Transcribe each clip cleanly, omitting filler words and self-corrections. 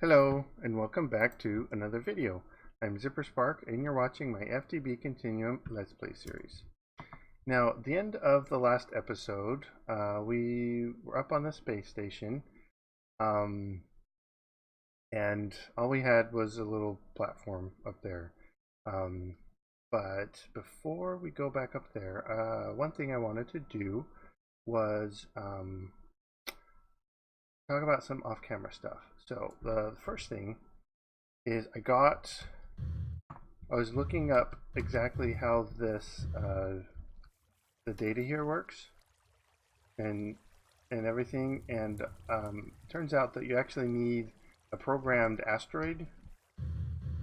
Hello and welcome back to another video. I'm ZpprSprk and you're watching my FTB Continuum Let's Play series. Now, at the end of the last episode, we were up on the space station, and all we had was a little platform up there. But before we go back up there, one thing I wanted to do was talk about some off-camera stuff. So the first thing is I was looking up exactly how this the data here works and everything, and turns out that you actually need a programmed asteroid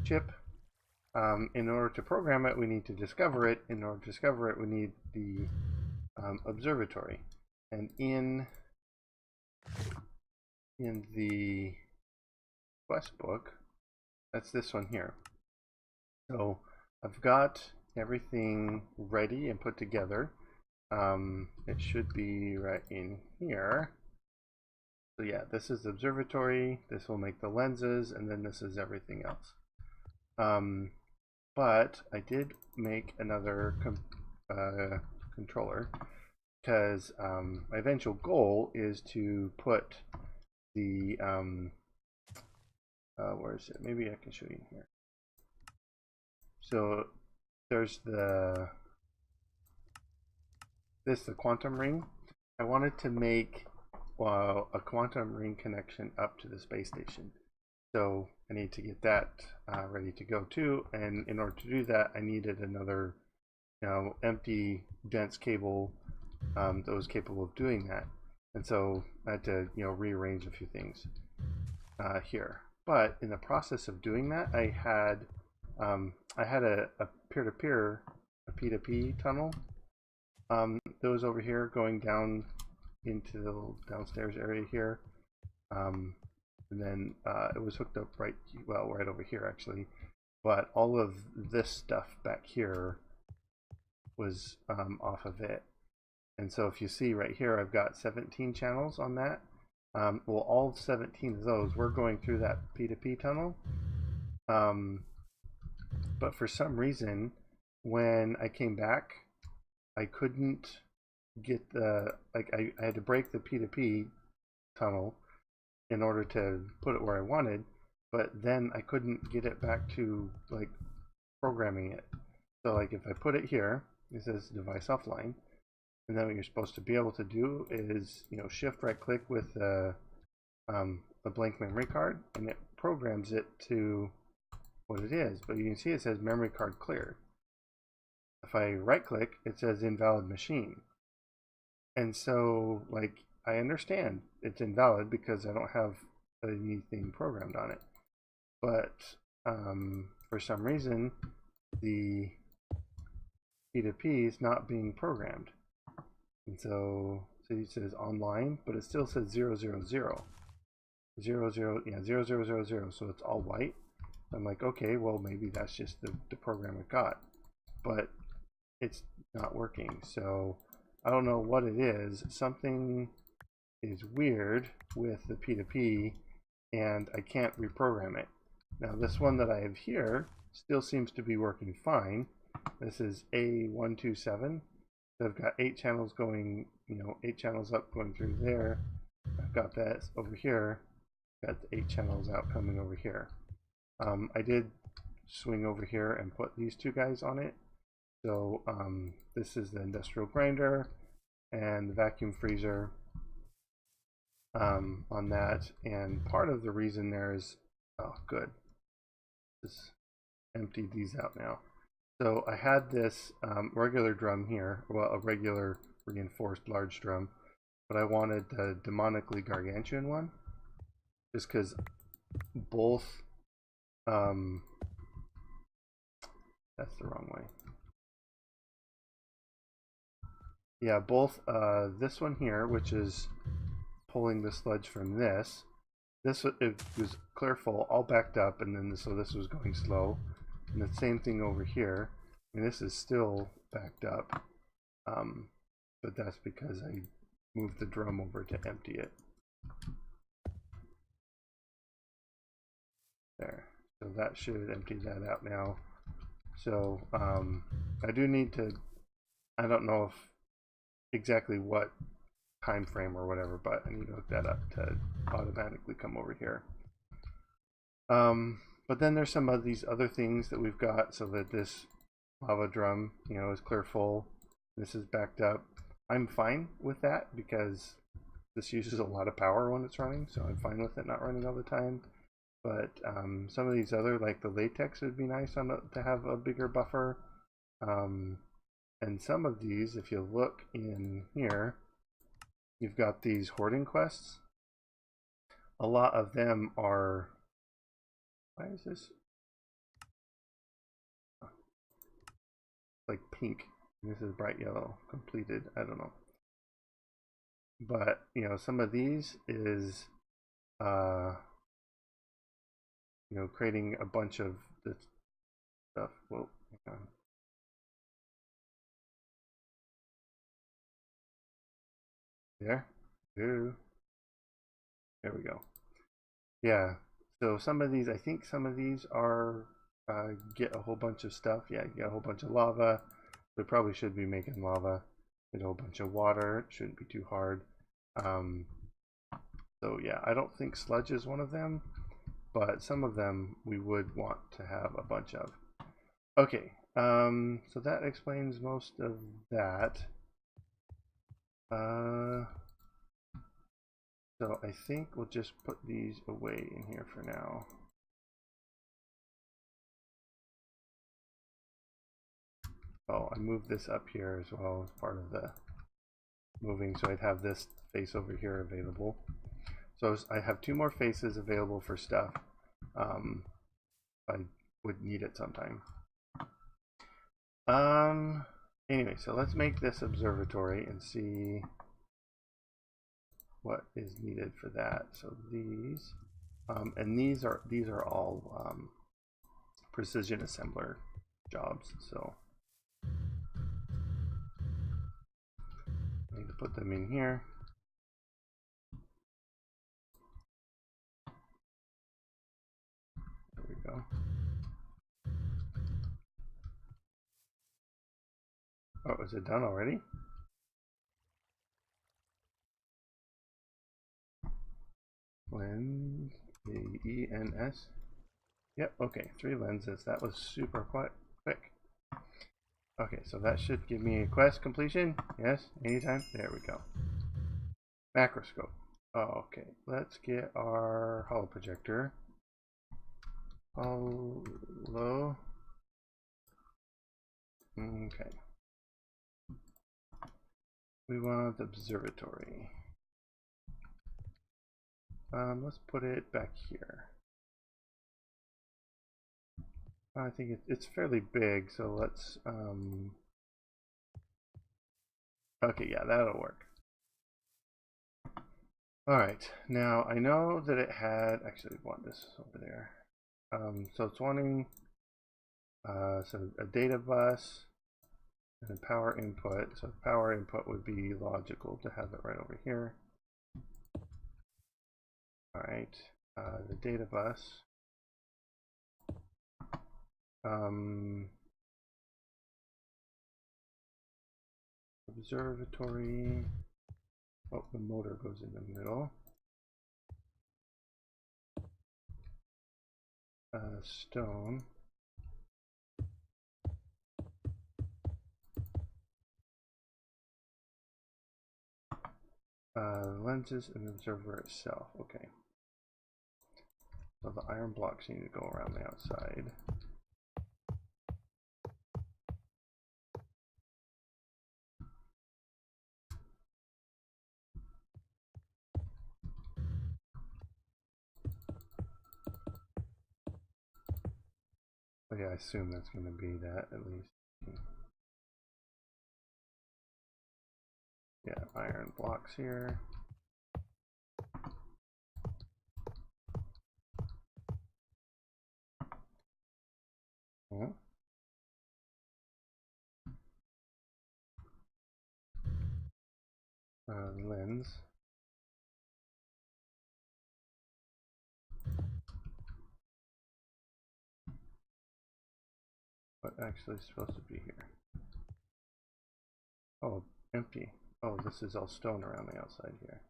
chip. In order to program it, we need to discover it. In order to discover it, we need the observatory. And in the quest book, that's this one here. So I've got everything ready and put together. It should be right in here. So yeah, this is the observatory, this will make the lenses, and then this is everything else. But I did make another controller because my eventual goal is to put the where is it? Maybe I can show you here. So there's the quantum ring. I wanted to make a quantum ring connection up to the space station. So I need to get that ready to go too. And in order to do that, I needed another, empty dense cable that was capable of doing that. And so I had to, rearrange a few things here. But in the process of doing that, I had a peer-to-peer, a P2P tunnel that was over here going down into the little downstairs area here. And then it was hooked up right over here actually. But all of this stuff back here was off of it. And so if you see right here, I've got 17 channels on that. Well, all 17 of those were going through that P2P tunnel. But for some reason, when I came back, I couldn't get I had to break the P2P tunnel in order to put it where I wanted, but then I couldn't get it back to programming it. So if I put it here, it says device offline. And then what you're supposed to be able to do is, shift right click with the blank memory card, and it programs it to what it is. But you can see it says memory card cleared. If I right click, it says invalid machine. And so I understand it's invalid because I don't have anything programmed on it. But for some reason, the P2P is not being programmed. And so it says online, but it still says 000. 000, yeah, 0000, so it's all white. I'm like, okay, well, maybe that's just the program it got. But it's not working, so I don't know what it is. Something is weird with the P2P, and I can't reprogram it. Now, this one that I have here still seems to be working fine. This is A127. So I've got 8 channels going, 8 channels up going through there. I've got that over here. Got the 8 channels out coming over here. I did swing over here and put these 2 guys on it. So this is the industrial grinder and the vacuum freezer on that. And part of the reason there is, oh good, just emptied these out now. So I had this regular drum here, well, a regular reinforced large drum, but I wanted the demonically gargantuan one, just because both, that's the wrong way. Yeah, both this one here, which is pulling the sludge from this it was clear full, all backed up, and then so this was going slow. And the same thing over here. And this is still backed up, but that's because I moved the drum over to empty it. So that should empty that out now. So I do need to, I don't know if exactly what time frame or whatever, but I need to hook that up to automatically come over here. But then there's some of these other things that we've got, so that this lava drum, you know, is clear full. This is backed up. I'm fine with that because this uses a lot of power when it's running, so I'm fine with it not running all the time. But some of these other, like the latex, would be nice to have a bigger buffer. And some of these, if you look in here, you've got these hoarding quests. A lot of them are, why is this like pink? This is bright yellow, completed, I don't know. But, you know, some of these is, you know, creating a bunch of this stuff. Whoa, hang on. There. Ooh. There we go. Yeah. So some of these, I think some of these are get a whole bunch of stuff. Yeah, you get a whole bunch of lava. We probably should be making lava. Get a whole bunch of water. It shouldn't be too hard. So yeah, I don't think sludge is one of them, but some of them we would want to have a bunch of. Okay, so that explains most of that. So I think we'll just put these away in here for now. Oh, I moved this up here as well as part of the moving, so I'd have this face over here available. So I have 2 more faces available for stuff. I would need it sometime. Anyway, so let's make this observatory and see what is needed for that. So these, and these are all precision assembler jobs. So I need to put them in here. There we go. Oh, is it done already? Lens, E-N-S. Yep, okay, 3 lenses. That was super quick. Okay, so that should give me a quest completion. Yes, anytime. There we go. Macroscope. Oh, okay, let's get our holo projector. Holo. Okay. We want the observatory. Let's put it back here. I think it's fairly big, so let's okay, yeah, that'll work. Alright, now I know that it had, actually I want this over there. So it's wanting so a data bus and a power input. So power input would be logical to have it right over here. Alright, the data bus. Observatory. Oh, the motor goes in the middle. Stone. Lenses and the observer itself. Okay. So the iron blocks need to go around the outside. Oh yeah, I assume that's going to be that at least. Yeah, iron blocks here. Oh. Lens. What actually is supposed to be here? Oh, empty. Oh, this is all stone around the outside here.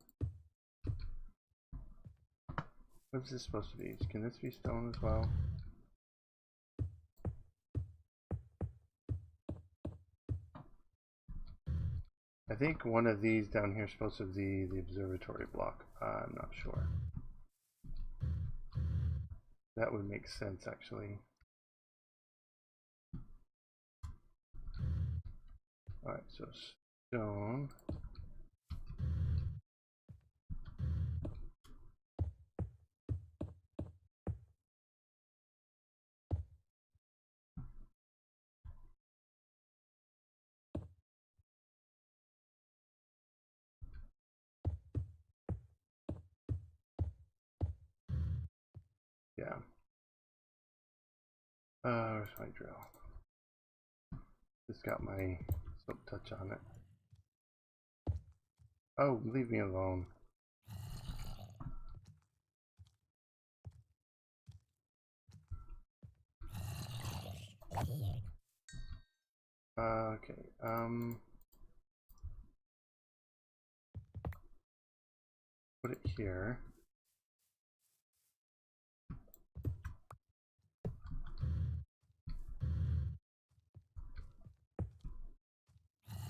What is this supposed to be? Can this be stone as well? I think one of these down here is supposed to be the observatory block. I'm not sure. That would make sense, actually. Alright, so stone. Yeah. Where's my drill? It's got my silk touch on it. Oh, leave me alone. Okay, put it here.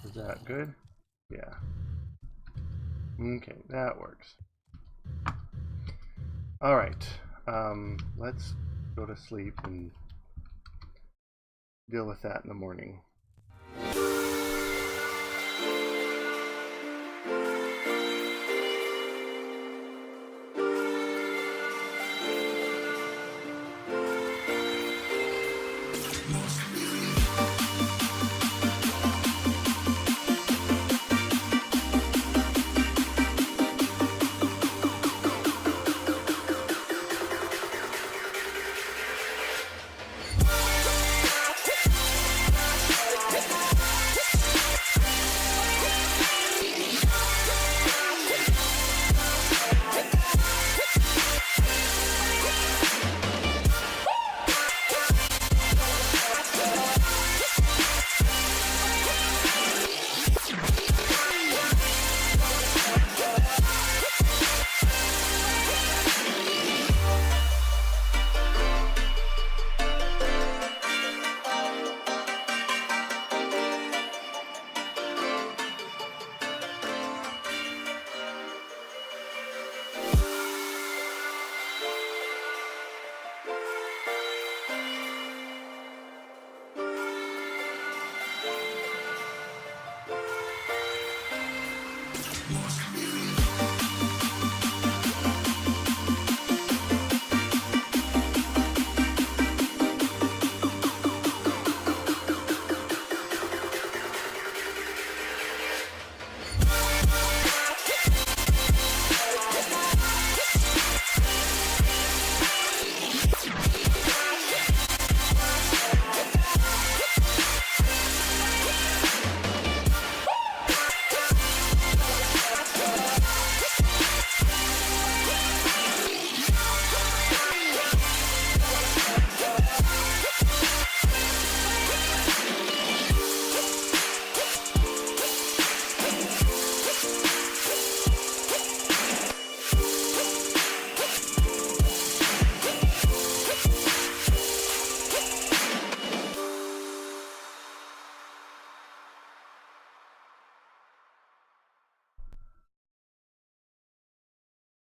Is that good? Yeah. Okay, that works. Alright, let's go to sleep and deal with that in the morning.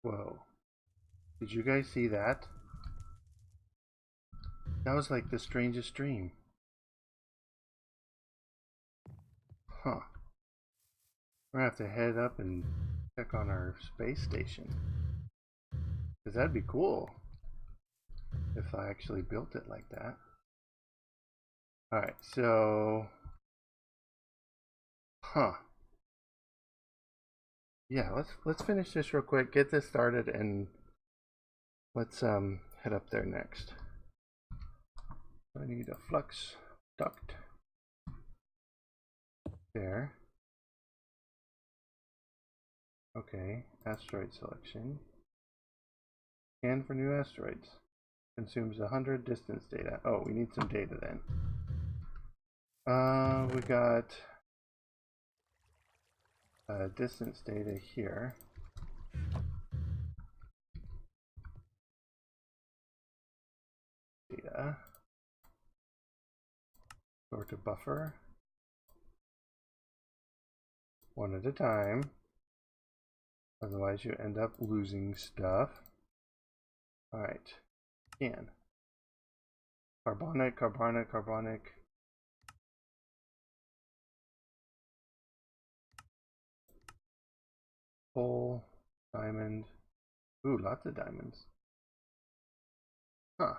Whoa. Did you guys see that? That was like the strangest dream. Huh. We're gonna have to head up and check on our space station. Because that'd be cool if I actually built it like that. Alright, so... Huh. Yeah, let's finish this real quick, get this started, and let's head up there next. I need a flux duct there. Okay, asteroid selection. Scan for new asteroids. Consumes 100 distance data. Oh, we need some data then. We got distance data here. Data. Sort to buffer. One at a time. Otherwise you end up losing stuff. Alright. Scan. Carbonic, carbonic, carbonic. Coal, diamond. Ooh, lots of diamonds. Huh.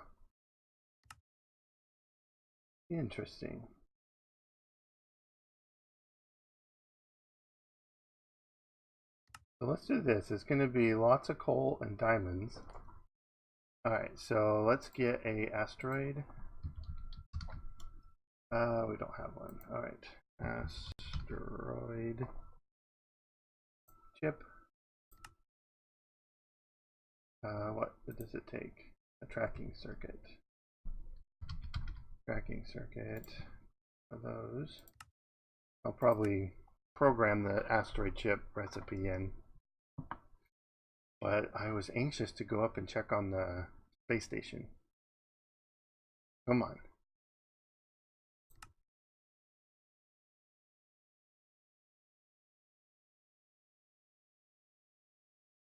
Interesting. So let's do this. It's going to be lots of coal and diamonds. Alright, so let's get a asteroid. We don't have one. Alright. Asteroid Chip. What does it take? A tracking circuit. Tracking circuit. Of those. I'll probably program the asteroid chip recipe in. But I was anxious to go up and check on the space station. Come on.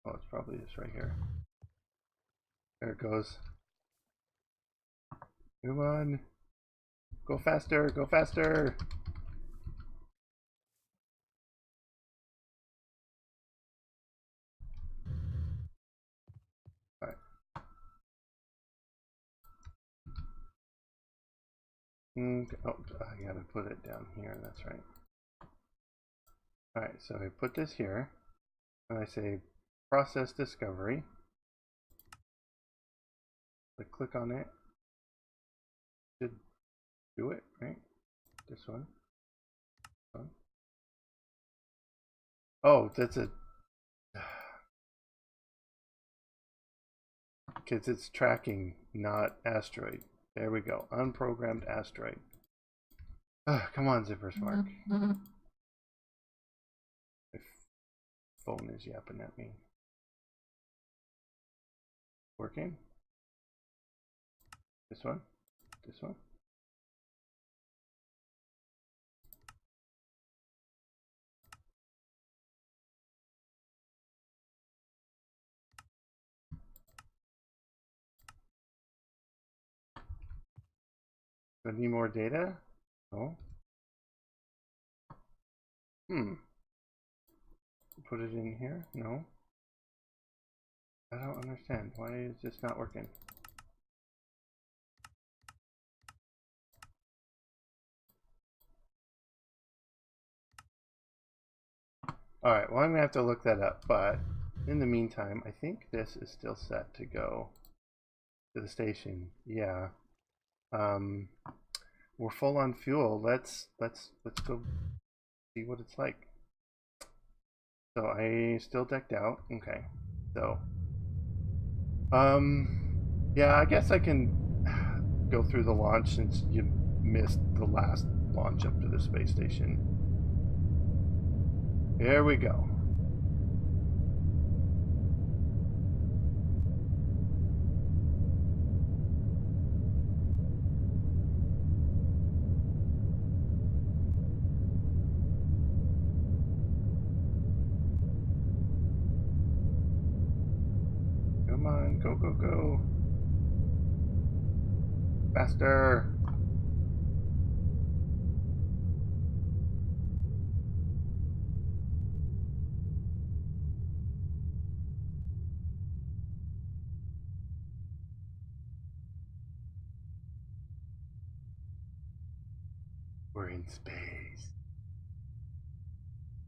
Oh, it's probably this right here. There it goes. Come on. Go faster, go faster. Alright. Oh, I gotta put it down here, that's right. Alright, so I put this here, and I say process discovery. I click on it. Should do it, right? This one. This one. Oh, that's a... Because it's tracking, not asteroid. There we go. Unprogrammed asteroid. Come on, ZpprSprk. My phone is yapping at me. Working? This one? This one? Do I need more data? No. Put it in here? No. I don't understand. Why is this not working? Alright, well I'm going to have to look that up, but in the meantime, I think this is still set to go to the station. Yeah. We're full on fuel. Let's go see what it's like. So I still decked out. Okay. So yeah, I guess I can go through the launch since you missed the last launch up to the space station. Here we go. Come on, go, go, go. Faster. We're in space.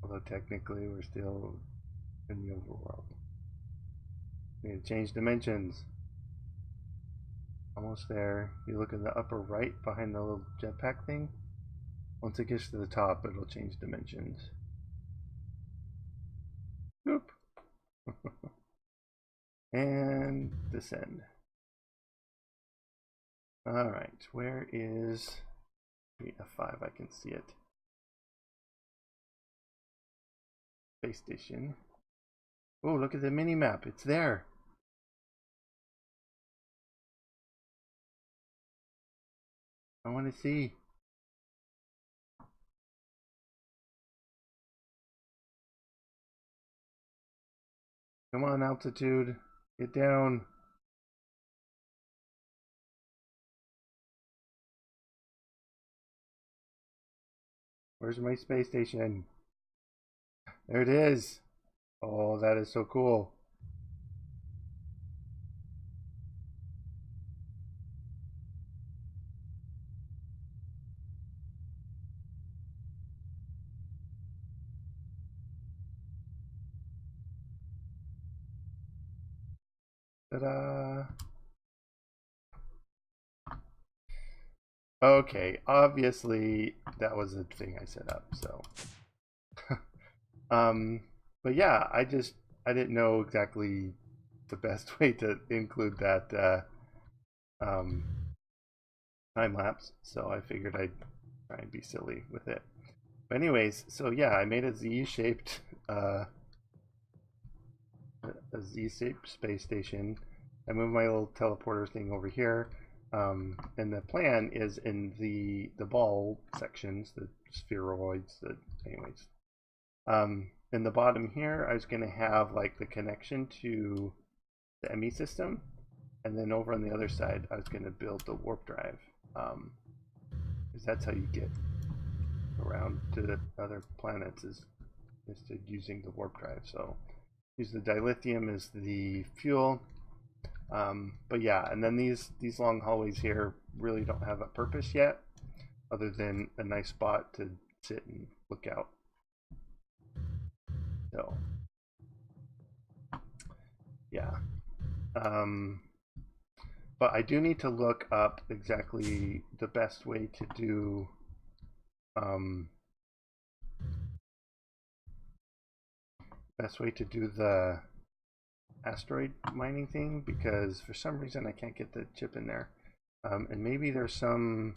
Although technically we're still in the overworld. We need to change dimensions. Almost there. You look in the upper right behind the little jetpack thing. Once it gets to the top, it'll change dimensions. Boop. And descend. Alright, where is F5, I can see it. Space station. Oh, look at the mini map. It's there. I want to see. Come on, altitude. Get down. Where's my space station? There it is. Oh, that is so cool. Ta-da! Okay, obviously that was the thing I set up, so. But yeah, I didn't know exactly the best way to include that time lapse, so I figured I'd try and be silly with it. But anyways, so yeah, I made a Z-shaped space station. I moved my little teleporter thing over here. And the plan is in the ball sections, the spheroids, anyways. In the bottom here, I was going to have like the connection to the ME system, and then over on the other side, I was going to build the warp drive, because that's how you get around to the other planets is to using the warp drive. So use the dilithium as the fuel. But yeah, and then these long hallways here really don't have a purpose yet, other than a nice spot to sit and look out. So yeah, but I do need to look up exactly the best way to do the asteroid mining thing, because for some reason I can't get the chip in there, and maybe there's some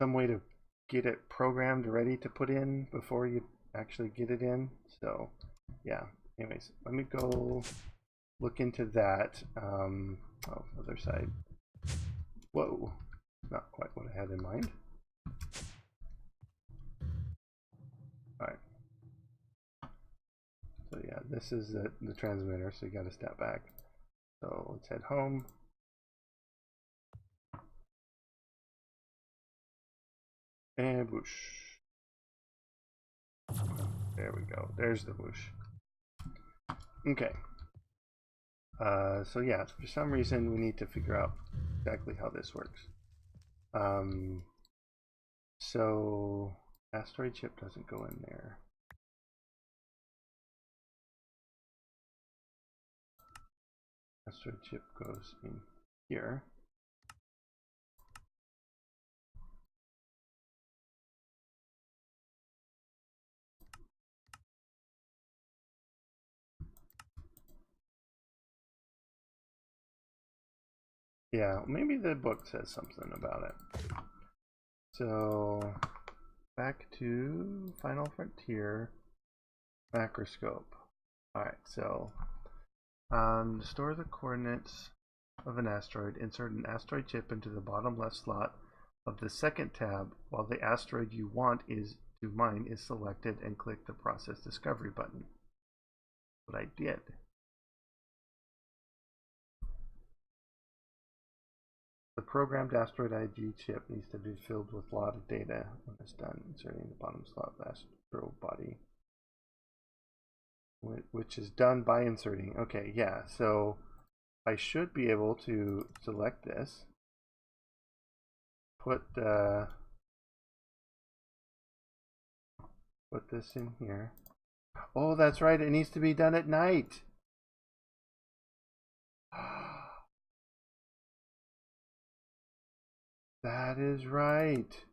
way to get it programmed ready to put in before you actually get it in. So yeah, anyways, let me go look into that. Oh, other side. Whoa, not quite what I had in mind. All right. So yeah, this is the transmitter, so you got to step back. So let's head home. And whoosh. There we go. There's the whoosh. Okay. So yeah, for some reason we need to figure out exactly how this works. So Asteroid Chip doesn't go in there. Asteroid Chip goes in here. Yeah, maybe the book says something about it. So back to Final Frontier macroscope. Alright, so to store the coordinates of an asteroid, insert an asteroid chip into the bottom left slot of the second tab while the asteroid you want to mine is selected, and click the Process Discovery button. What I did. The programmed asteroid ID chip needs to be filled with a lot of data when it's done inserting the bottom slot of the astro body, which is done by inserting. Okay, yeah, so I should be able to select this, put this in here. Oh, that's right, it needs to be done at night. That is right.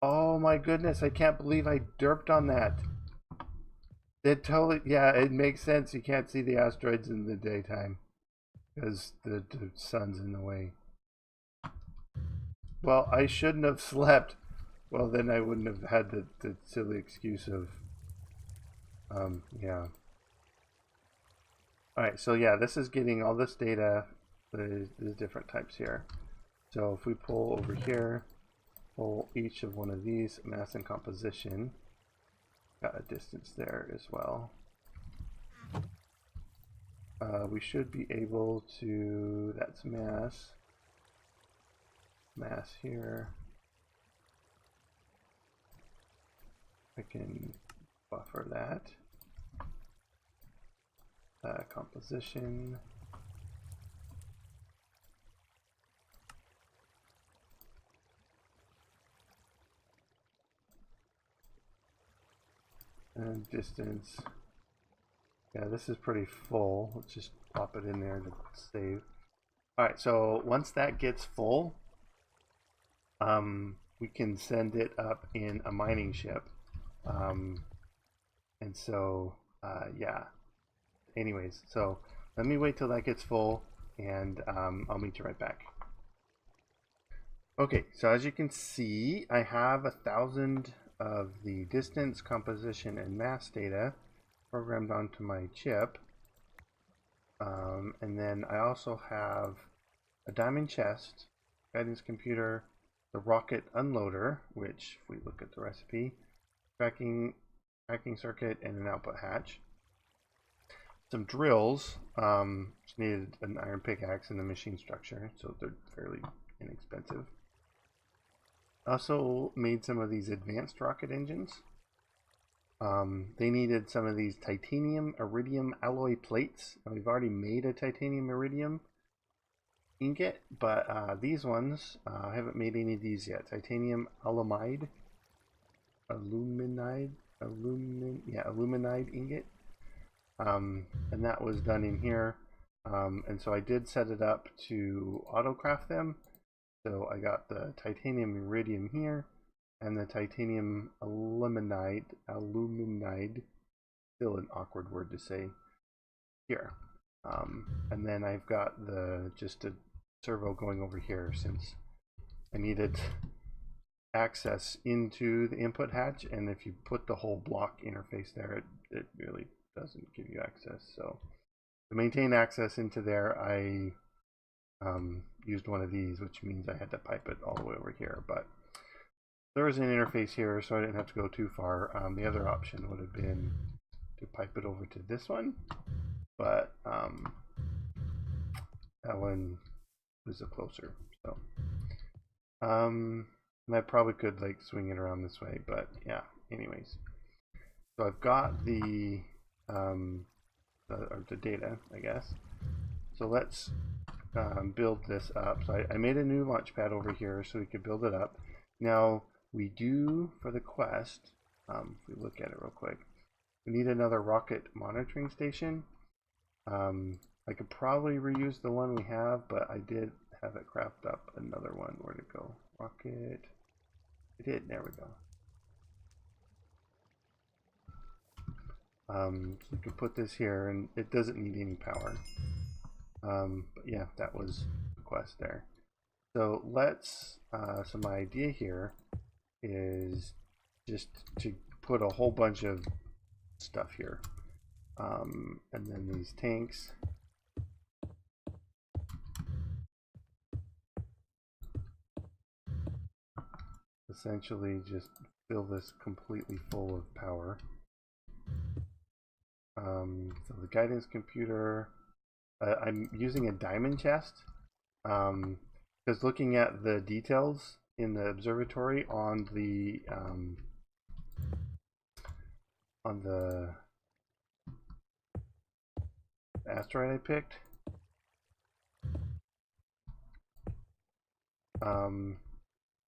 Oh my goodness, I can't believe I derped on that. It totally, yeah, it makes sense. You can't see the asteroids in the daytime. because the sun's in the way. Well, I shouldn't have slept. Well, then I wouldn't have had the silly excuse of, yeah. Alright, so yeah, this is getting all this data, the different types here. So if we pull over here, pull each of one of these, mass and composition, got a distance there as well. We should be able to, that's mass here. I can buffer that. Composition. And distance. Yeah, this is pretty full. Let's just pop it in there to save. Alright, so once that gets full, we can send it up in a mining ship. And so, yeah. Anyways, so let me wait till that gets full, and I'll meet you right back. Okay, so as you can see, I have 1,000 of the distance, composition, and mass data programmed onto my chip. And then I also have a diamond chest, guidance computer, the rocket unloader, which if we look at the recipe, tracking circuit, and an output hatch. Some drills, which needed an iron pickaxe and the machine structure, so they're fairly inexpensive. Also made some of these advanced rocket engines. They needed some of these titanium iridium alloy plates. And we've already made a titanium iridium ingot, but these ones, I haven't made any of these yet. Titanium aluminide ingot. And that was done in here. And so I did set it up to autocraft them. So I got the titanium iridium here and the titanium aluminide, still an awkward word to say, here. And then I've got just a servo going over here since I needed access into the input hatch, and if you put the whole block interface there, it really doesn't give you access. So to maintain access into there, I used one of these, which means I had to pipe it all the way over here. But there was an interface here, so I didn't have to go too far. The other option would have been to pipe it over to this one, but that one was closer. So and I probably could like swing it around this way, but yeah. Anyways, so I've got the data, I guess. So let's build this up. So I made a new launch pad over here so we could build it up. Now we do, for the quest, if we look at it real quick, we need another rocket monitoring station. I could probably reuse the one we have, but I did have it craft up another one. Where'd it go? Rocket. It did. There we go. So you can put this here, and it doesn't need any power. But yeah, that was the quest there. So let's, so my idea here is just to put a whole bunch of stuff here. And then these tanks. Essentially just fill this completely full of power. So the guidance computer, I'm using a diamond chest because looking at the details in the observatory on the asteroid I picked,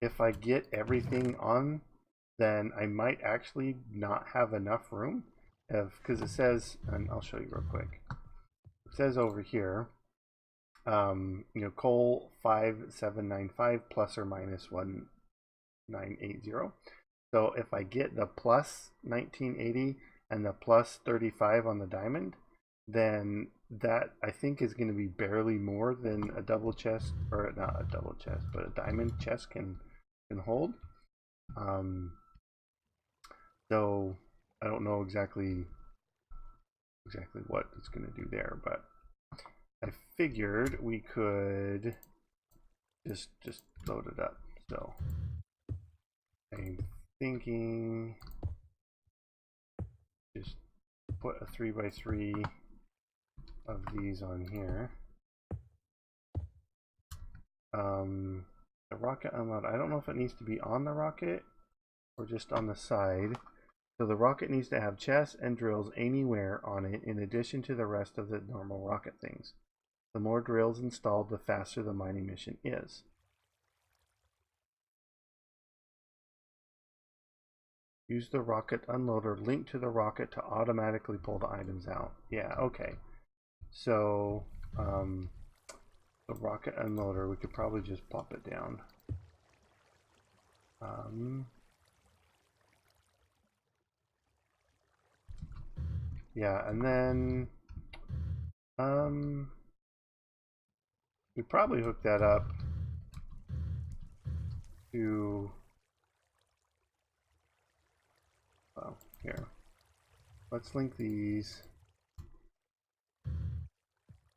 if I get everything on, then I might actually not have enough room, because it says, and I'll show you real quick. It says over here, you know, coal 5795 plus or minus 1980. So if I get the plus 1980 and the plus 35 on the diamond, then that I think is going to be barely more than a double chest, or not a double chest, but a diamond chest can hold. So I don't know exactly what it's going to do there, but I figured we could just load it up. So I'm thinking just put a 3x3 of these on here. The rocket unload, I don't know if it needs to be on the rocket or just on the side. So the rocket needs to have chests and drills anywhere on it in addition to the rest of the normal rocket things. The more drills installed, the faster the mining mission is. Use the rocket unloader linked to the rocket to automatically pull the items out. Yeah, okay. So, the rocket unloader, we could probably just plop it down. Yeah, and then, we probably hook that up to, well, here. Let's link these.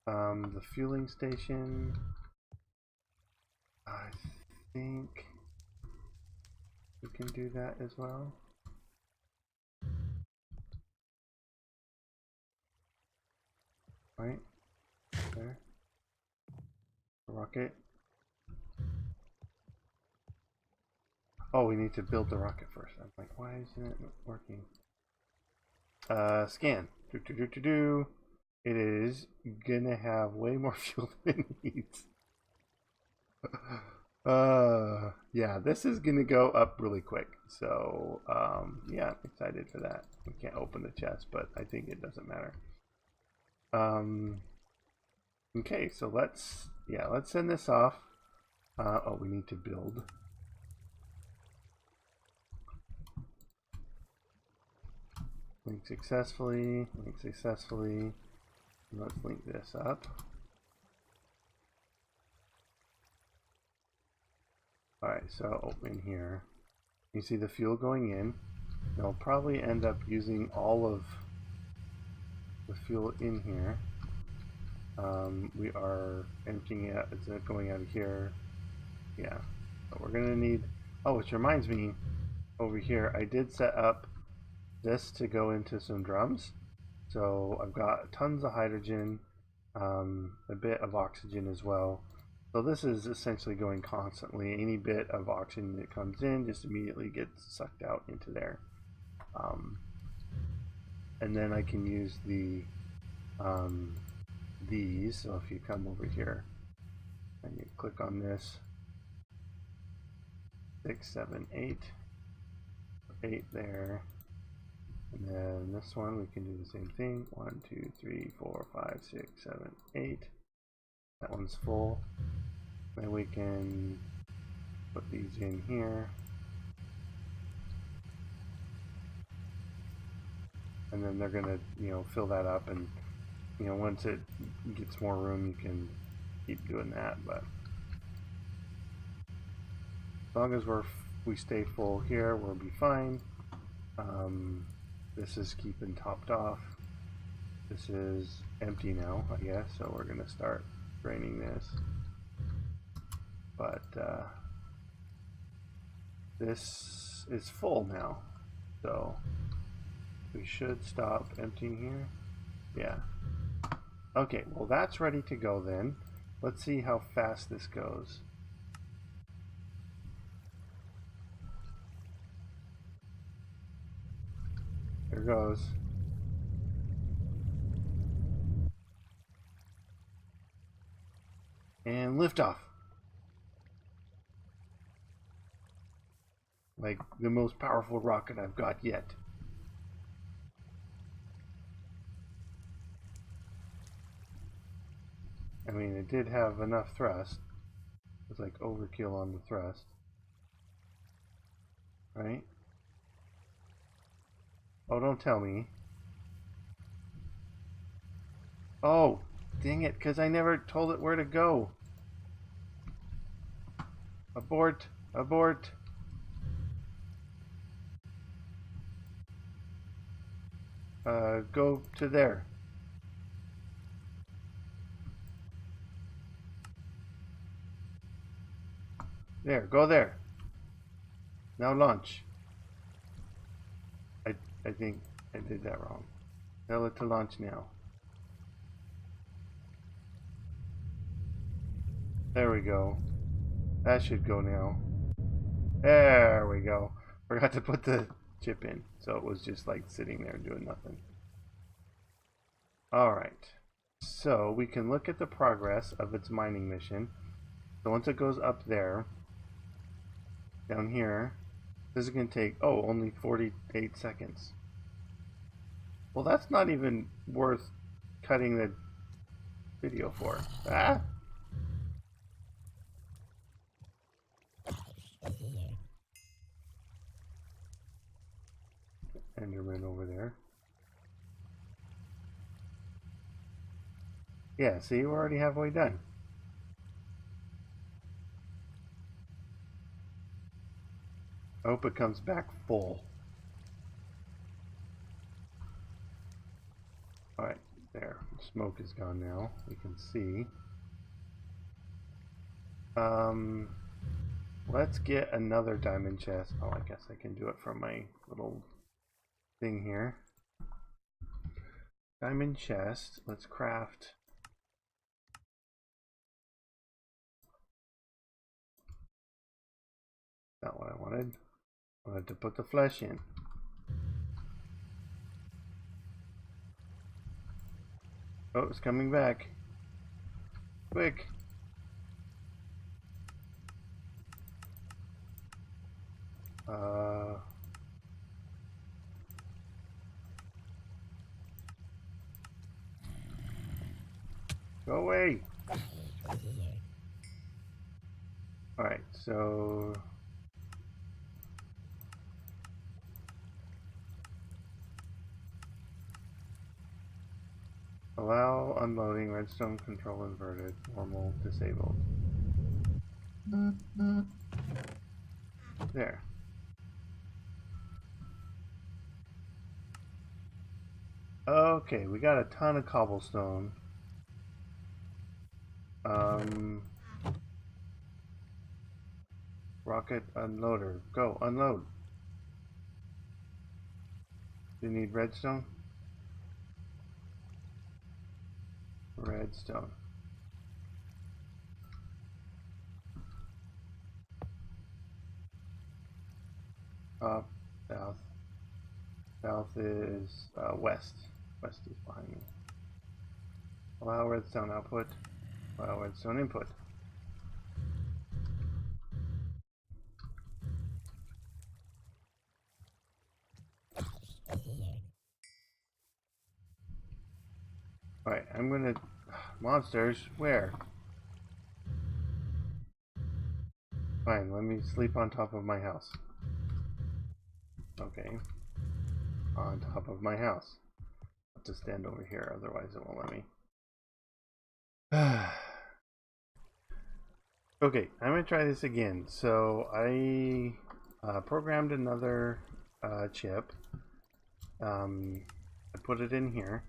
The fueling station, I think we can do that as well. Right there. Rocket. Oh, we need to build the rocket first. I'm like, why isn't it working? Scan. It is gonna have way more fuel than it needs. Yeah, this is gonna go up really quick. So, yeah, I'm excited for that. We can't open the chest, but I think it doesn't matter. Okay, so let's send this off. Oh, we need to build. Link successfully, link successfully. Let's link this up. Alright, so open here. You see the fuel going in. They'll probably end up using all of the fuel in here. We are emptying it. Is it going out of here? Yeah. But we're gonna need. Oh, which reminds me, over here I did set up this to go into some drums. So I've got tons of hydrogen, a bit of oxygen as well. So this is essentially going constantly. Any bit of oxygen that comes in just immediately gets sucked out into there. And then I can use the these. So if you come over here and you click on this, 6, 7, 8, 8 there. And then this one, we can do the same thing. 1, 2, 3, 4, 5, 6, 7, 8. That one's full. Then we can put these in here. And then they're gonna, fill that up, and once it gets more room, you can keep doing that. But as long as we stay full here, we'll be fine. This is keeping topped off. This is empty now, I guess, so we're gonna start draining this. But this is full now, so we should stop emptying here. Yeah. Okay, well that's ready to go then. Let's see how fast this goes. Here goes. And liftoff. Like the most powerful rocket I've got yet. I mean, it did have enough thrust. It was like overkill on the thrust. Right? Oh, don't tell me. Oh, dang it, because I never told it where to go. Abort, abort. Go to there. There, go there. Now launch. I think I did that wrong. Tell it to launch now. There we go. That should go now. There we go. Forgot to put the chip in, so it was just like sitting there doing nothing. Alright. So we can look at the progress of its mining mission. So once it goes up there, down here, this is going to take, oh, only 48 seconds. Well, that's not even worth cutting the video for. Ah! Enderman over there. Yeah, see, we're already halfway done. I hope it comes back full. Alright, there. Smoke is gone now. We can see. Let's get another diamond chest. Oh, I guess I can do it from my little thing here. Diamond chest. Let's craft. Not what I wanted. I wanted to put the flesh in. Oh, it's coming back. Quick. Go away. Alright, so allow unloading, redstone control inverted, normal disabled. There. Okay, we got a ton of cobblestone. Rocket unloader. Go, unload. Do you need redstone? Redstone. Up, south. South is west. West is behind me. Allow redstone output. Allow redstone input. Alright, I'm gonna... Monsters? Where? Fine, let me sleep on top of my house. Okay. On top of my house. I have to stand over here, otherwise it won't let me. Okay, I'm gonna try this again. So I programmed another chip. I put it in here,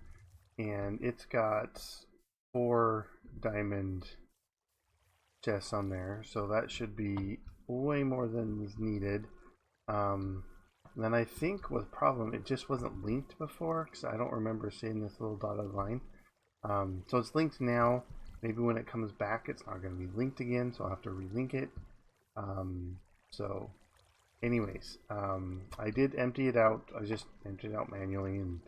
and it's got 4 diamond chests on there, so that should be way more than is needed. Then I think with problem, it just wasn't linked before, because I don't remember seeing this little dotted line. So it's linked now. Maybe when it comes back, it's not going to be linked again, so I'll have to relink it. So anyways, I did empty it out. I just emptied it out manually and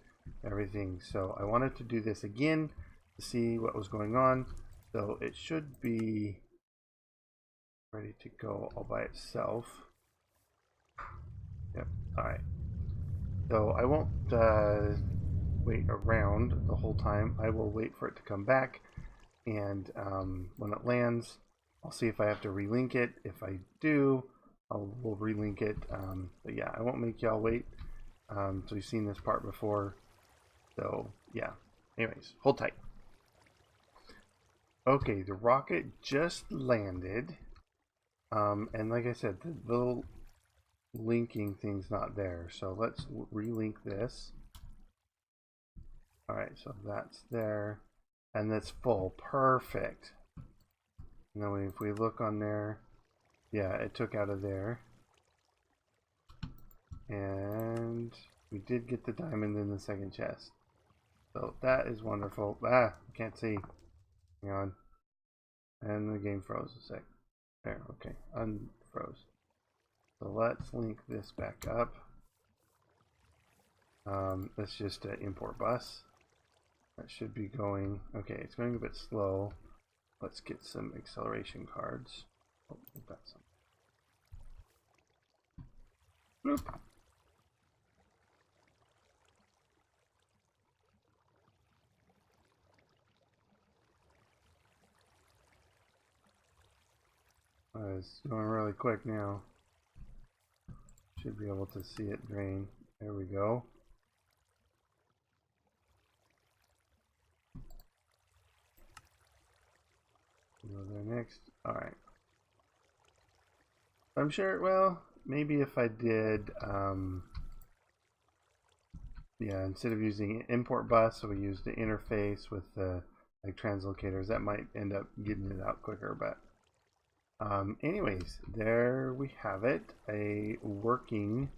everything. So I wanted to do this again to see what was going on. So it should be ready to go all by itself. Yep. Alright. So I won't wait around the whole time. I will wait for it to come back, and when it lands, I'll see if I have to relink it. If I do, we'll relink it. But yeah, I won't make y'all wait. So you've seen this part before. So yeah. Anyways, hold tight. Okay, the rocket just landed. And like I said, the little linking thing's not there. So let's relink this. Alright, so that's there. And that's full. Perfect. And then if we look on there, yeah, it took out of there. And we did get the diamond in the second chest. So that is wonderful. Ah, I can't see. Hang on. And the game froze a sec. There, okay. Unfroze. So let's link this back up. That's just an import bus. That should be going. Okay, it's going a bit slow. Let's get some acceleration cards. Oh, we've got some. Bloop. It's going really quick now. Should be able to see it drain. There we go. Go there next. Alright. I'm sure, well, maybe if I did, yeah, instead of using import bus, so we use the interface with the like translocators, that might end up getting it out quicker, but anyways, there we have it, a working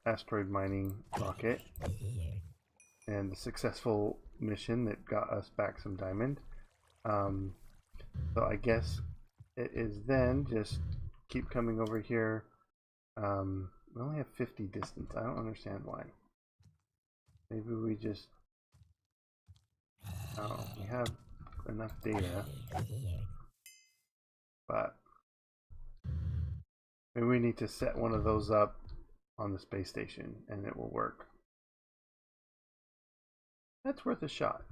asteroid mining rocket, and the successful mission that got us back some diamond. So I guess it is then just keep coming over here. We only have 50 distance. I don't understand why. Maybe we just, oh, we have enough data, but maybe we need to set one of those up on the space station and it will work. That's worth a shot.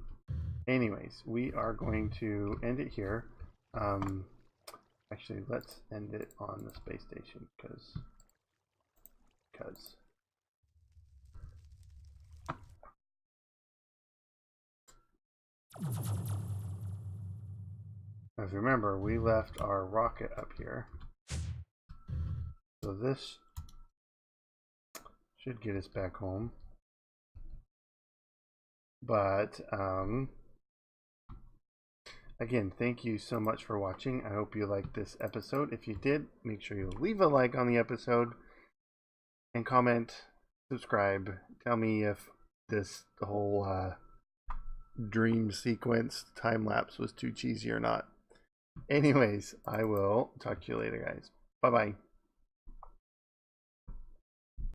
Anyways, we are going to end it here. Actually, let's end it on the space station because as remember, we left our rocket up here, so this should get us back home. But again, thank you so much for watching. I hope you liked this episode. If you did, make sure you leave a like on the episode and comment, subscribe. Tell me if the whole dream sequence time lapse was too cheesy or not. Anyways, I will talk to you later, guys. Bye bye.